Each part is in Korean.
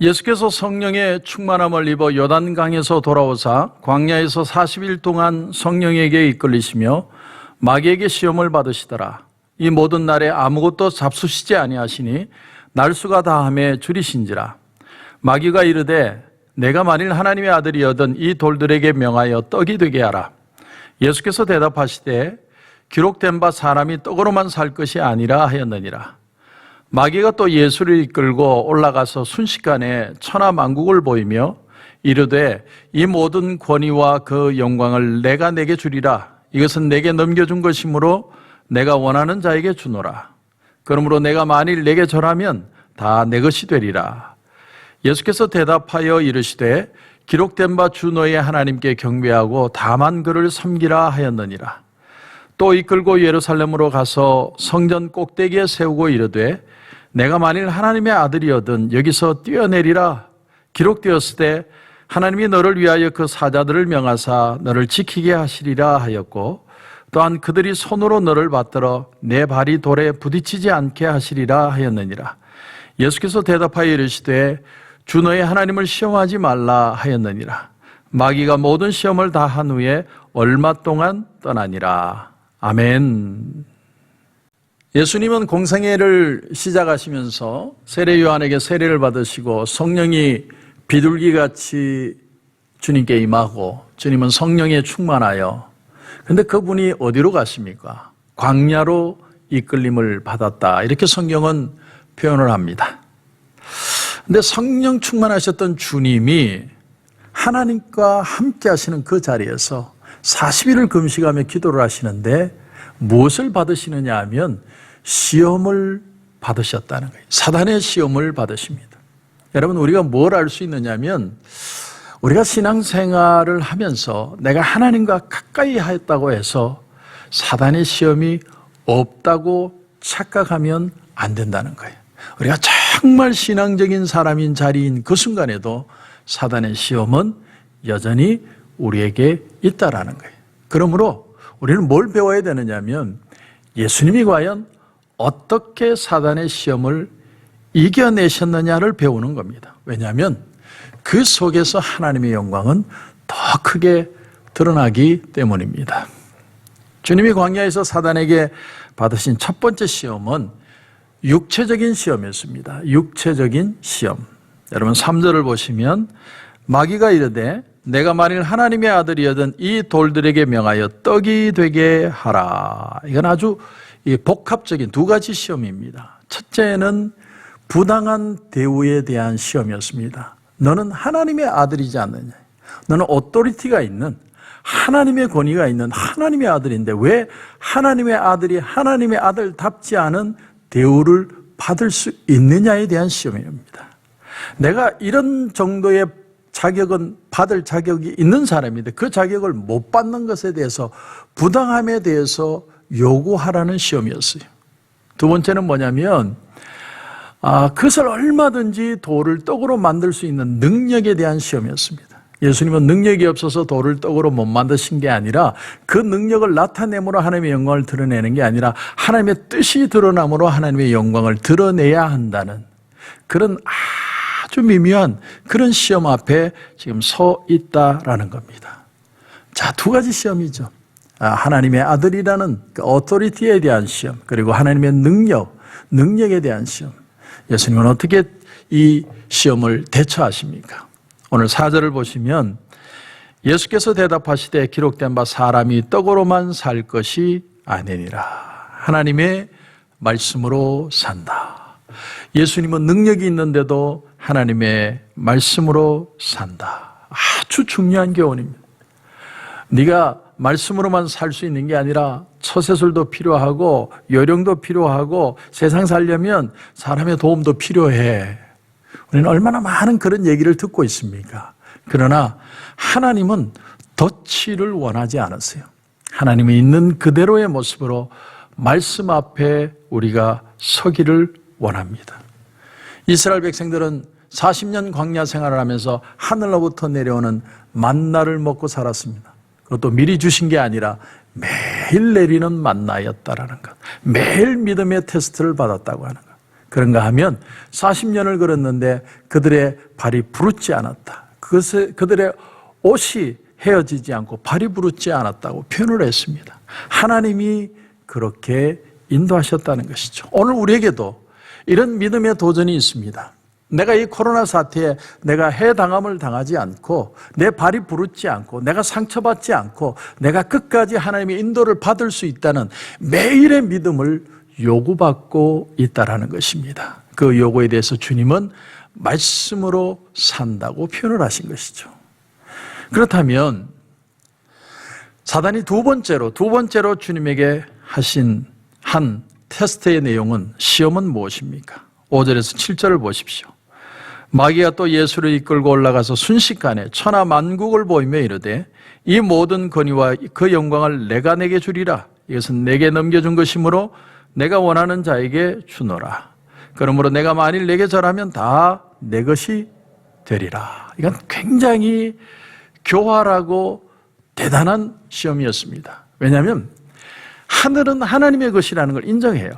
예수께서 성령의 충만함을 입어 요단강에서 돌아오사 광야에서 40일 동안 성령에게 이끌리시며 마귀에게 시험을 받으시더라. 이 모든 날에 아무것도 잡수시지 아니하시니 날수가 다함에 줄이신지라. 마귀가 이르되 내가 만일 하나님의 아들이여든 이 돌들에게 명하여 떡이 되게 하라. 예수께서 대답하시되 기록된 바 사람이 떡으로만 살 것이 아니라 하였느니라. 마귀가 또 예수를 이끌고 올라가서 순식간에 천하만국을 보이며 이르되 이 모든 권위와 그 영광을 내가 내게 주리라. 이것은 내게 넘겨준 것이므로 내가 원하는 자에게 주노라. 그러므로 내가 만일 내게 절하면 다 내 것이 되리라. 예수께서 대답하여 이르시되 기록된 바 주 너의 하나님께 경배하고 다만 그를 섬기라 하였느니라. 또 이끌고 예루살렘으로 가서 성전 꼭대기에 세우고 이르되 내가 만일 하나님의 아들이여든 여기서 뛰어내리라. 기록되었을 때 하나님이 너를 위하여 그 사자들을 명하사 너를 지키게 하시리라 하였고 또한 그들이 손으로 너를 받들어 내 발이 돌에 부딪히지 않게 하시리라 하였느니라. 예수께서 대답하여 이르시되 주 너의 하나님을 시험하지 말라 하였느니라. 마귀가 모든 시험을 다 한 후에 얼마 동안 떠나니라. 아멘. 예수님은 공생애를 시작하시면서 세례 요한에게 세례를 받으시고 성령이 비둘기같이 주님께 임하고 주님은 성령에 충만하여 근데 그분이 어디로 가십니까? 광야로 이끌림을 받았다. 이렇게 성경은 표현을 합니다. 근데 성령 충만하셨던 주님이 하나님과 함께 하시는 그 자리에서 40일을 금식하며 기도를 하시는데 무엇을 받으시느냐 하면 시험을 받으셨다는 거예요. 사단의 시험을 받으십니다. 여러분, 우리가 뭘 알 수 있느냐면 우리가 신앙생활을 하면서 내가 하나님과 가까이 하였다고 해서 사단의 시험이 없다고 착각하면 안 된다는 거예요. 우리가 정말 신앙적인 사람인 자리인 그 순간에도 사단의 시험은 여전히 우리에게 있다라는 거예요. 그러므로 우리는 뭘 배워야 되느냐면 예수님이 과연 어떻게 사단의 시험을 이겨내셨느냐를 배우는 겁니다. 왜냐하면 그 속에서 하나님의 영광은 더 크게 드러나기 때문입니다. 주님이 광야에서 사단에게 받으신 첫 번째 시험은 육체적인 시험이었습니다. 육체적인 시험. 여러분 3절을 보시면 마귀가 이르되 내가 만일 하나님의 아들이여든 이 돌들에게 명하여 떡이 되게 하라. 이건 아주 복합적인 두 가지 시험입니다. 첫째는 부당한 대우에 대한 시험이었습니다. 너는 하나님의 아들이지 않느냐. 너는 오토리티가 있는 하나님의 권위가 있는 하나님의 아들인데 왜 하나님의 아들이 하나님의 아들답지 않은 대우를 받을 수 있느냐에 대한 시험입니다. 내가 이런 정도의 자격은 받을 자격이 있는 사람인데 그 자격을 못 받는 것에 대해서 부당함에 대해서 요구하라는 시험이었어요. 두 번째는 뭐냐면 그것을 얼마든지 돌을 떡으로 만들 수 있는 능력에 대한 시험이었습니다. 예수님은 능력이 없어서 돌을 떡으로 못 만드신 게 아니라 그 능력을 나타내므로 하나님의 영광을 드러내는 게 아니라 하나님의 뜻이 드러남으로 하나님의 영광을 드러내야 한다는 그런 아주 미묘한 그런 시험 앞에 지금 서 있다라는 겁니다. 자, 두 가지 시험이죠. 하나님의 아들이라는 그 오토리티에 대한 시험, 그리고 하나님의 능력에 대한 시험. 예수님은 어떻게 이 시험을 대처하십니까? 오늘 4절을 보시면 예수께서 대답하시되 기록된 바 사람이 떡으로만 살 것이 아니니라. 하나님의 말씀으로 산다. 예수님은 능력이 있는데도 하나님의 말씀으로 산다. 아주 중요한 교훈입니다. 네가 말씀으로만 살 수 있는 게 아니라 처세술도 필요하고 요령도 필요하고 세상 살려면 사람의 도움도 필요해. 우리는 얼마나 많은 그런 얘기를 듣고 있습니까? 그러나 하나님은 덫을 원하지 않았어요. 하나님이 있는 그대로의 모습으로 말씀 앞에 우리가 서기를 원합니다. 이스라엘 백성들은 40년 광야 생활을 하면서 하늘로부터 내려오는 만나를 먹고 살았습니다. 그것도 미리 주신 게 아니라 매일 내리는 만나였다라는 것. 매일 믿음의 테스트를 받았다고 하는 것. 그런가 하면 40년을 걸었는데 그들의 발이 부르지 않았다. 그들의 옷이 헤어지지 않고 발이 부르지 않았다고 표현을 했습니다. 하나님이 그렇게 인도하셨다는 것이죠. 오늘 우리에게도 이런 믿음의 도전이 있습니다. 내가 이 코로나 사태에 내가 해당함을 당하지 않고 내 발이 부르지 않고 내가 상처받지 않고 내가 끝까지 하나님의 인도를 받을 수 있다는 매일의 믿음을 요구받고 있다는 것입니다. 그 요구에 대해서 주님은 말씀으로 산다고 표현을 하신 것이죠. 그렇다면 사단이 두 번째로 주님에게 하신 한 테스트의 내용은, 시험은 무엇입니까? 5절에서 7절을 보십시오. 마귀가 또 예수를 이끌고 올라가서 순식간에 천하 만국을 보이며 이르되 이 모든 권위와 그 영광을 내가 내게 주리라. 이것은 내게 넘겨준 것이므로 내가 원하는 자에게 주노라. 그러므로 내가 만일 내게 절하면 다 내 것이 되리라. 이건 굉장히 교활하고 대단한 시험이었습니다. 왜냐하면 하늘은 하나님의 것이라는 걸 인정해요.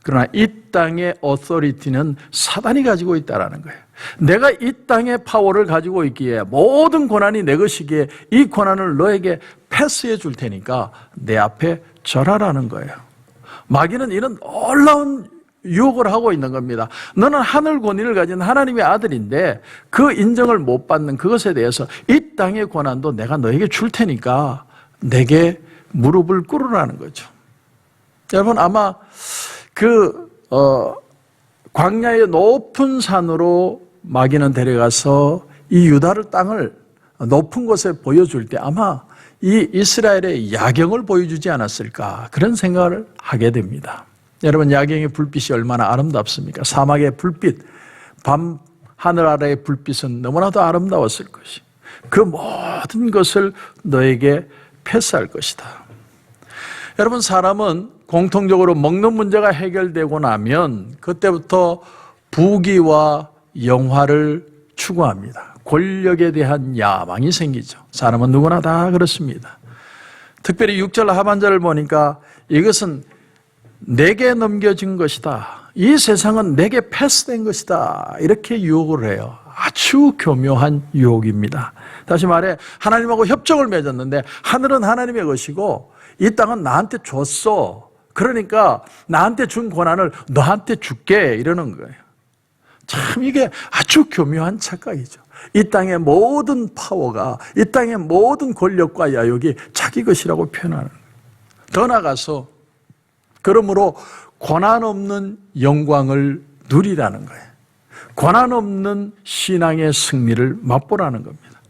그러나 이 땅의 어서리티는 사단이 가지고 있다는 거예요. 내가 이 땅의 파워를 가지고 있기에, 모든 권한이 내 것이기에 이 권한을 너에게 패스해 줄 테니까 내 앞에 절하라는 거예요. 마귀는 이런 놀라운 유혹을 하고 있는 겁니다. 너는 하늘 권위를 가진 하나님의 아들인데 그 인정을 못 받는 그것에 대해서 이 땅의 권한도 내가 너에게 줄 테니까 내게 무릎을 꿇으라는 거죠. 여러분, 아마 광야의 높은 산으로 마귀는 데려가서 이 유다를 땅을 높은 곳에 보여줄 때 아마 이 이스라엘의 야경을 보여주지 않았을까, 그런 생각을 하게 됩니다. 여러분, 야경의 불빛이 얼마나 아름답습니까? 사막의 불빛, 밤 하늘 아래의 불빛은 너무나도 아름다웠을 것이, 그 모든 것을 너에게 패스할 것이다. 여러분, 사람은 공통적으로 먹는 문제가 해결되고 나면 그때부터 부귀와 영화를 추구합니다. 권력에 대한 야망이 생기죠. 사람은 누구나 다 그렇습니다. 특별히 6절 하반절을 보니까 이것은 내게 넘겨진 것이다, 이 세상은 내게 패스된 것이다, 이렇게 유혹을 해요. 아주 교묘한 유혹입니다. 다시 말해, 하나님하고 협정을 맺었는데 하늘은 하나님의 것이고 이 땅은 나한테 줬어, 그러니까 나한테 준 권한을 너한테 줄게, 이러는 거예요. 참, 이게 아주 교묘한 착각이죠. 이 땅의 모든 파워가, 이 땅의 모든 권력과 야욕이 자기 것이라고 표현하는 거예요. 더 나아가서 그러므로 권한 없는 영광을 누리라는 거예요. 권한 없는 신앙의 승리를 맛보라는 겁니다.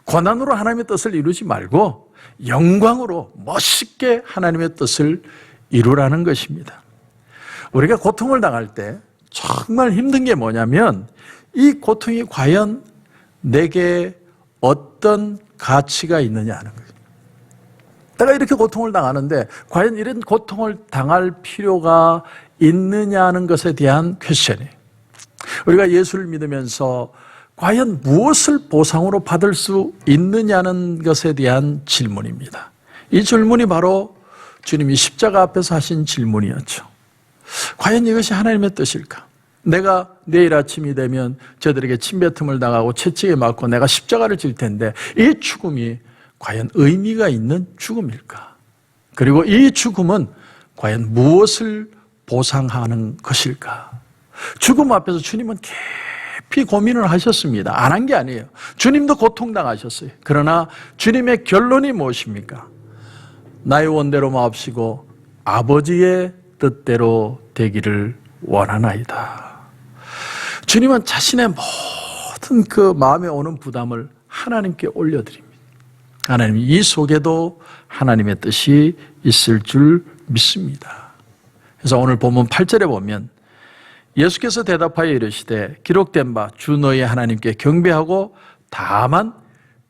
권한으로 하나님의 뜻을 이루지 말고 영광으로 멋있게 하나님의 뜻을 이루라는 것입니다. 우리가 고통을 당할 때 정말 힘든 게 뭐냐면, 이 고통이 과연 내게 어떤 가치가 있느냐 하는 거예요. 내가 이렇게 고통을 당하는데 과연 이런 고통을 당할 필요가 있느냐는 것에 대한 퀘스천이에요. 우리가 예수를 믿으면서 과연 무엇을 보상으로 받을 수 있느냐는 것에 대한 질문입니다. 이 질문이 바로 주님이 십자가 앞에서 하신 질문이었죠. 과연 이것이 하나님의 뜻일까? 내가 내일 아침이 되면 저들에게 침뱉음을 당하고 채찍에 맞고 내가 십자가를 질 텐데 이 죽음이 과연 의미가 있는 죽음일까? 그리고 이 죽음은 과연 무엇을 보상하는 것일까? 죽음 앞에서 주님은 깊이 고민을 하셨습니다. 안 한 게 아니에요. 주님도 고통당하셨어요. 그러나 주님의 결론이 무엇입니까? 나의 원대로 마옵시고 아버지의 뜻대로 되기를 원하나이다. 주님은 자신의 모든 그 마음에 오는 부담을 하나님께 올려드립니다. 하나님, 이 속에도 하나님의 뜻이 있을 줄 믿습니다. 그래서 오늘 본문 8절에 보면 예수께서 대답하여 이르시되 기록된 바 주 너희 하나님께 경배하고 다만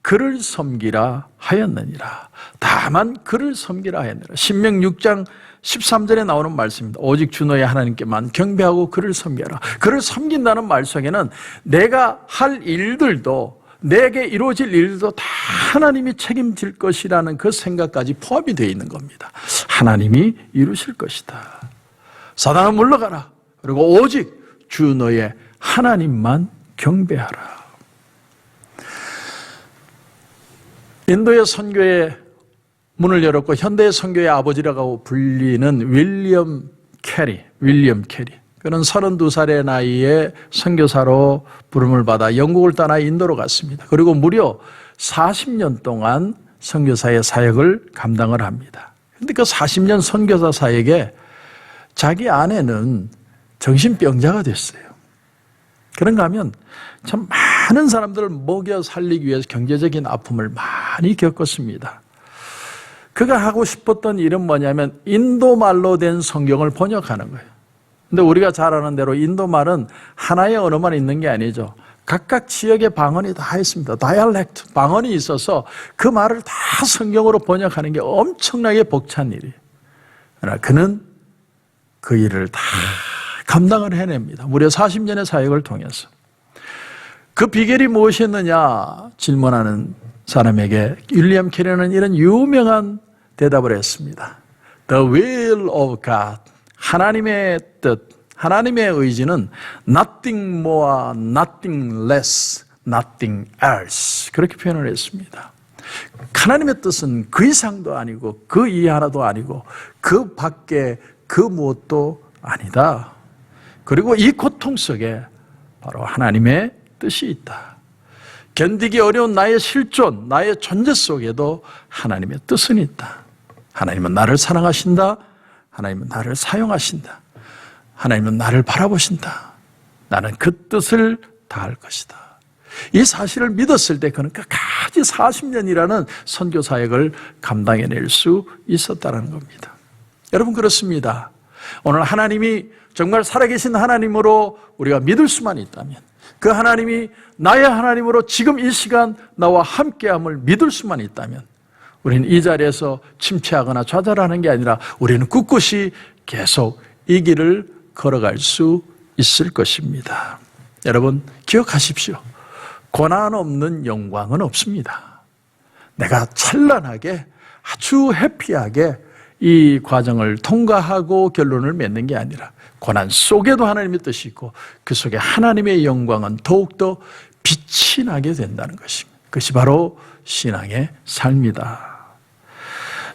그를 섬기라 하였느니라. 다만 그를 섬기라 하였느니라. 신명 6장 13절에 나오는 말씀입니다. 오직 주 너희 하나님께만 경배하고 그를 섬겨라. 그를 섬긴다는 말 속에는 내가 할 일들도, 내게 이루어질 일도 다 하나님이 책임질 것이라는 그 생각까지 포함이 되어 있는 겁니다. 하나님이 이루실 것이다. 사단은 물러가라. 그리고 오직 주 너의 하나님만 경배하라. 인도의 선교의 문을 열었고 현대의 선교의 아버지라고 불리는 윌리엄 캐리. 그는 32살의 나이에 선교사로 부름을 받아 영국을 떠나 인도로 갔습니다. 그리고 무려 40년 동안 선교사의 사역을 감당을 합니다. 그런데 그 40년 선교사 사역에 자기 아내는 정신병자가 됐어요. 그런가 하면 참 많은 사람들을 먹여 살리기 위해서 경제적인 아픔을 많이 겪었습니다. 그가 하고 싶었던 일은 뭐냐면 인도말로 된 성경을 번역하는 거예요. 근데 우리가 잘 아는 대로 인도말은 하나의 언어만 있는 게 아니죠. 각각 지역의 방언이 다 있습니다. 다이알렉트, 방언이 있어서 그 말을 다 성경으로 번역하는 게 엄청나게 벅찬 일이에요. 그러나 그는 그 일을 다 감당을 해냅니다. 무려 40년의 사역을 통해서. 그 비결이 무엇이었느냐 질문하는 사람에게 윌리엄 캐리는 이런 유명한 대답을 했습니다. The will of God, 하나님의 뜻, 하나님의 의지는 nothing more, nothing less, nothing else. 그렇게 표현을 했습니다. 하나님의 뜻은 그 이상도 아니고 그 이하도 아니고 그 밖에 그 무엇도 아니다. 그리고 이 고통 속에 바로 하나님의 뜻이 있다. 견디기 어려운 나의 실존, 나의 존재 속에도 하나님의 뜻은 있다. 하나님은 나를 사랑하신다. 하나님은 나를 사용하신다. 하나님은 나를 바라보신다. 나는 그 뜻을 다할 것이다. 이 사실을 믿었을 때 그는 끝까지 40년이라는 선교 사역을 감당해낼 수 있었다는 겁니다. 여러분 그렇습니다. 오늘 하나님이 정말 살아계신 하나님으로 우리가 믿을 수만 있다면, 그 하나님이 나의 하나님으로 지금 이 시간 나와 함께함을 믿을 수만 있다면 우리는 이 자리에서 침체하거나 좌절하는 게 아니라 우리는 꿋꿋이 계속 이 길을 걸어갈 수 있을 것입니다. 여러분 기억하십시오. 고난 없는 영광은 없습니다. 내가 찬란하게 아주 해피하게 이 과정을 통과하고 결론을 맺는 게 아니라 고난 속에도 하나님의 뜻이 있고 그 속에 하나님의 영광은 더욱더 빛이 나게 된다는 것입니다. 그것이 바로 신앙의 삶이다.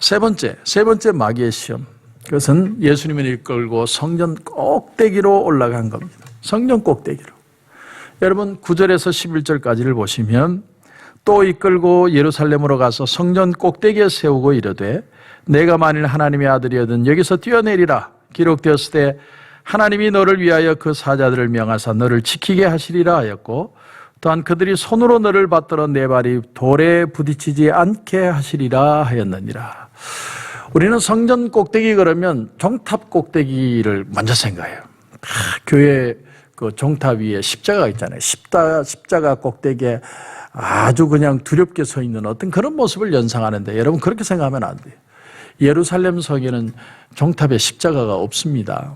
세 번째 마귀의 시험. 그것은 예수님을 이끌고 성전 꼭대기로 올라간 겁니다. 성전 꼭대기로. 여러분 9절에서 11절까지를 보시면 또 이끌고 예루살렘으로 가서 성전 꼭대기에 세우고 이르되 내가 만일 하나님의 아들이거든 여기서 뛰어내리라. 기록되었을 때 하나님이 너를 위하여 그 사자들을 명하사 너를 지키게 하시리라 하였고 또한 그들이 손으로 너를 받들어 내 발이 돌에 부딪히지 않게 하시리라 하였느니라. 우리는 성전 꼭대기 그러면 종탑 꼭대기를 먼저 생각해요. 교회 그 종탑 위에 십자가가 있잖아요. 십자가 꼭대기에 아주 그냥 두렵게 서 있는 어떤 그런 모습을 연상하는데 여러분 그렇게 생각하면 안 돼요. 예루살렘 성에는 종탑에 십자가가 없습니다.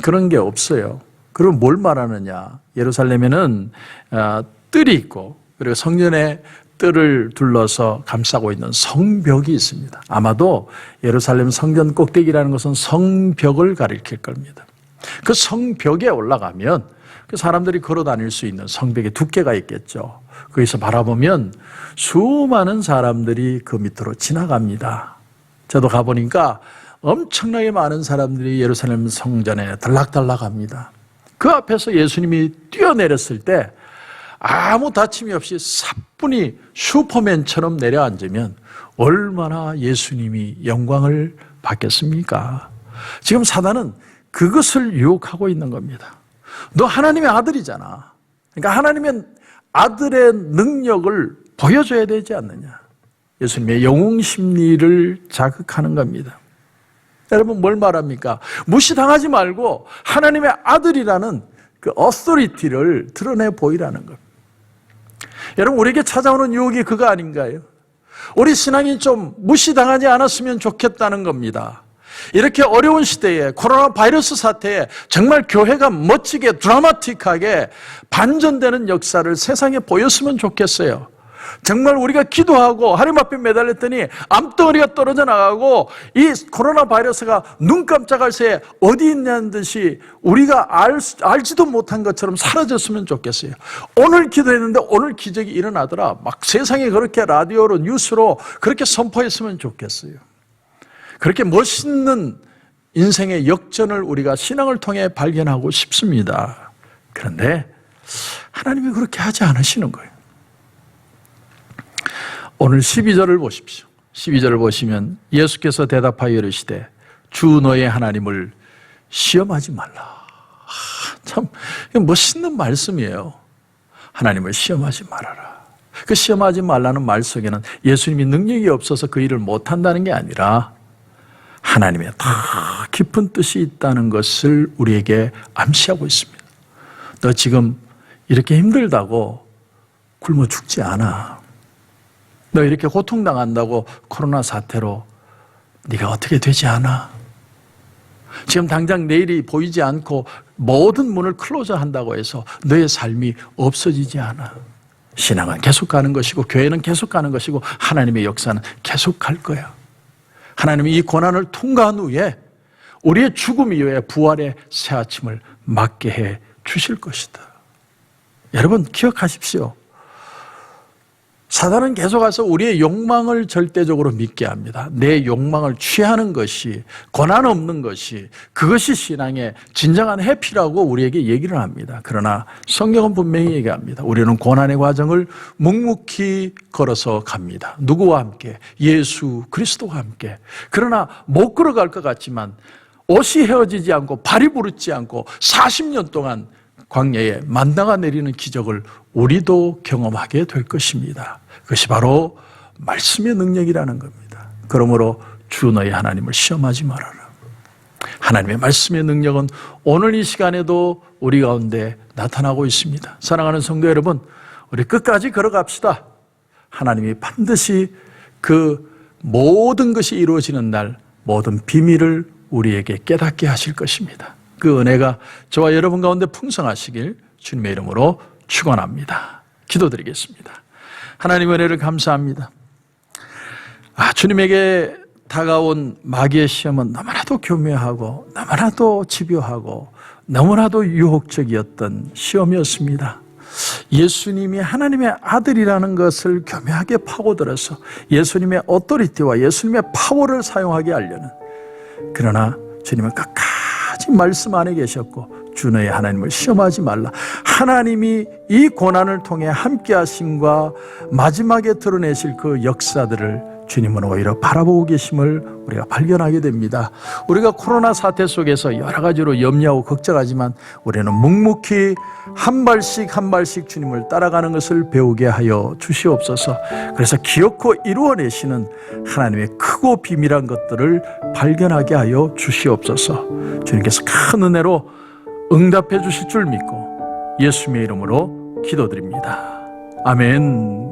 그런 게 없어요. 그럼 뭘 말하느냐? 예루살렘에는 뜰이 있고 그리고 성전에 뜰을 둘러서 감싸고 있는 성벽이 있습니다. 아마도 예루살렘 성전 꼭대기라는 것은 성벽을 가리킬 겁니다. 그 성벽에 올라가면 그 사람들이 걸어 다닐 수 있는 성벽의 두께가 있겠죠. 거기서 바라보면 수많은 사람들이 그 밑으로 지나갑니다. 저도 가보니까 엄청나게 많은 사람들이 예루살렘 성전에 들락달락합니다. 그 앞에서 예수님이 뛰어내렸을 때 아무 다침이 없이 사뿐히 슈퍼맨처럼 내려앉으면 얼마나 예수님이 영광을 받겠습니까? 지금 사단은 그것을 유혹하고 있는 겁니다. 너 하나님의 아들이잖아. 그러니까 하나님의 아들의 능력을 보여줘야 되지 않느냐. 예수님의 영웅 심리를 자극하는 겁니다. 여러분 뭘 말합니까? 무시당하지 말고 하나님의 아들이라는 그 어소리티를 드러내 보이라는 겁니다. 여러분 우리에게 찾아오는 유혹이 그거 아닌가요? 우리 신앙이 좀 무시당하지 않았으면 좋겠다는 겁니다. 이렇게 어려운 시대에 코로나 바이러스 사태에 정말 교회가 멋지게 드라마틱하게 반전되는 역사를 세상에 보였으면 좋겠어요. 정말 우리가 기도하고 하나님 앞에 매달렸더니 암덩어리가 떨어져 나가고 이 코로나 바이러스가 눈 깜짝할 새에 어디 있냐는 듯이 우리가 알지도 못한 것처럼 사라졌으면 좋겠어요. 오늘 기도했는데 오늘 기적이 일어나더라. 막 세상에 그렇게 라디오로 뉴스로 그렇게 선포했으면 좋겠어요. 그렇게 멋있는 인생의 역전을 우리가 신앙을 통해 발견하고 싶습니다. 그런데 하나님이 그렇게 하지 않으시는 거예요. 오늘 12절을 보십시오. 12절을 보시면 예수께서 대답하여 이르시되 주 너의 하나님을 시험하지 말라. 참 멋있는 말씀이에요. 하나님을 시험하지 말아라. 그 시험하지 말라는 말 속에는 예수님이 능력이 없어서 그 일을 못한다는 게 아니라 하나님의 더 깊은 뜻이 있다는 것을 우리에게 암시하고 있습니다. 너 지금 이렇게 힘들다고 굶어 죽지 않아. 너 이렇게 고통당한다고 코로나 사태로 네가 어떻게 되지 않아. 지금 당장 내일이 보이지 않고 모든 문을 클로저 한다고 해서 너의 삶이 없어지지 않아. 신앙은 계속 가는 것이고 교회는 계속 가는 것이고 하나님의 역사는 계속 갈 거야. 하나님이 이 고난을 통과한 후에 우리의 죽음 이후에 부활의 새 아침을 맞게 해 주실 것이다. 여러분 기억하십시오. 사단은 계속해서 우리의 욕망을 절대적으로 믿게 합니다. 내 욕망을 취하는 것이, 고난 없는 것이, 그것이 신앙의 진정한 해피라고 우리에게 얘기를 합니다. 그러나 성경은 분명히 얘기합니다. 우리는 고난의 과정을 묵묵히 걸어서 갑니다. 누구와 함께? 예수 그리스도와 함께. 그러나 못 걸어갈 것 같지만 옷이 헤어지지 않고 발이 부르지 않고 40년 동안 광야에 만나가 내리는 기적을 우리도 경험하게 될 것입니다. 그것이 바로 말씀의 능력이라는 겁니다. 그러므로 주 너의 하나님을 시험하지 말아라. 하나님의 말씀의 능력은 오늘 이 시간에도 우리 가운데 나타나고 있습니다. 사랑하는 성도 여러분, 우리 끝까지 걸어갑시다. 하나님이 반드시 그 모든 것이 이루어지는 날 모든 비밀을 우리에게 깨닫게 하실 것입니다. 그 은혜가 저와 여러분 가운데 풍성하시길 주님의 이름으로 축원합니다. 기도드리겠습니다. 하나님 은혜를 감사합니다. 주님에게 다가온 마귀의 시험은 너무나도 교묘하고 너무나도 집요하고 너무나도 유혹적이었던 시험이었습니다. 예수님이 하나님의 아들이라는 것을 교묘하게 파고들어서 예수님의 오토리티와 예수님의 파워를 사용하게 하려는, 그러나 주님은 끝까지 말씀 안에 계셨고 주 너의 하나님을 시험하지 말라. 하나님이 이 고난을 통해 함께 하심과 마지막에 드러내실 그 역사들을 주님은 오히려 바라보고 계심을 우리가 발견하게 됩니다. 우리가 코로나 사태 속에서 여러 가지로 염려하고 걱정하지만 우리는 묵묵히 한 발씩 한 발씩 주님을 따라가는 것을 배우게 하여 주시옵소서. 그래서 기어코 이루어내시는 하나님의 크고 비밀한 것들을 발견하게 하여 주시옵소서. 주님께서 큰 은혜로 응답해 주실 줄 믿고 예수님의 이름으로 기도드립니다. 아멘.